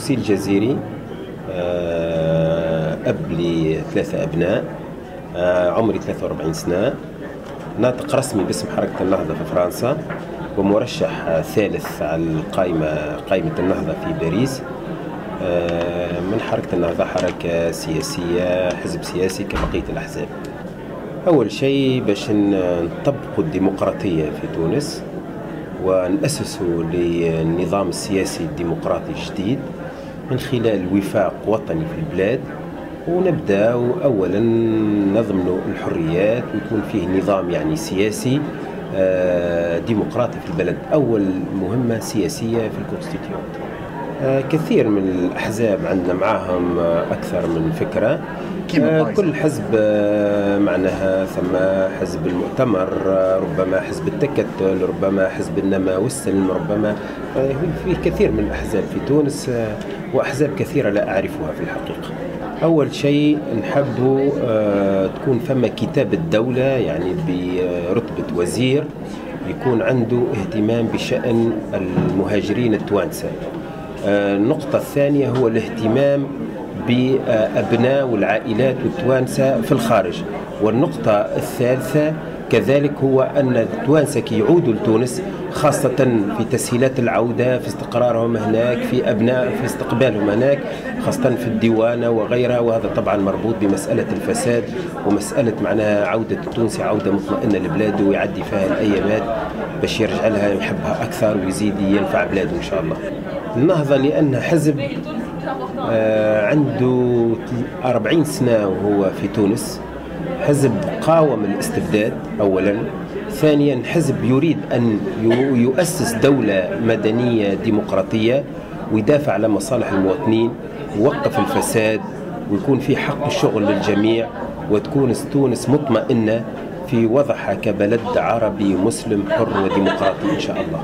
مرسي الجزيري، أب ل3 أبناء، عمري 43 سنة، ناطق رسمي باسم حركة النهضة في فرنسا، ومرشح ثالث على قائمة النهضة في باريس. من حركة النهضة حركة سياسية، حزب سياسي كبقية الأحزاب. أول شيء باش نطبقوا الديمقراطية في تونس ونأسسوا للنظام السياسي الديمقراطي الجديد من خلال وفاق وطني في البلاد، ونبدأ أولا نضمن الحريات ويكون فيه نظام يعني سياسي ديمقراطي في البلد. أول مهمة سياسية في الكونستيتيون. كثير من الأحزاب عندنا معاهم أكثر من فكرة، كل حزب معناها ثم حزب المؤتمر، ربما حزب التكتل، ربما حزب النماء والسلم، ربما في كثير من الأحزاب في تونس، وأحزاب كثيرة لا أعرفها في الحقيقة. أول شيء نحب تكون فما كتاب الدولة يعني برتبة وزير يكون عنده اهتمام بشأن المهاجرين التوانسة. النقطة الثانية هو الاهتمام بأبناء والعائلات التوانسة في الخارج. والنقطة الثالثة كذلك هو أن التوانسة كي يعودوا لتونس، خاصة في تسهيلات العودة، في استقرارهم هناك، في أبناء في استقبالهم هناك، خاصة في الديوانة وغيرها. وهذا طبعا مربوط بمسألة الفساد ومسألة معناها عودة التونسي عودة مطمئنة لبلاده ويعدي فيها الأيامات باش يرجع لها يحبها أكثر ويزيد ينفع بلاده إن شاء الله. النهضة لأنها حزب عنده 40 سنة وهو في تونس، حزب قاوم الاستبداد أولا، ثانيا حزب يريد أن يؤسس دولة مدنية ديمقراطية ويدافع على مصالح المواطنين ويوقف الفساد ويكون في حق الشغل للجميع، وتكون تونس مطمئنة في وضعها كبلد عربي مسلم حر وديمقراطي إن شاء الله.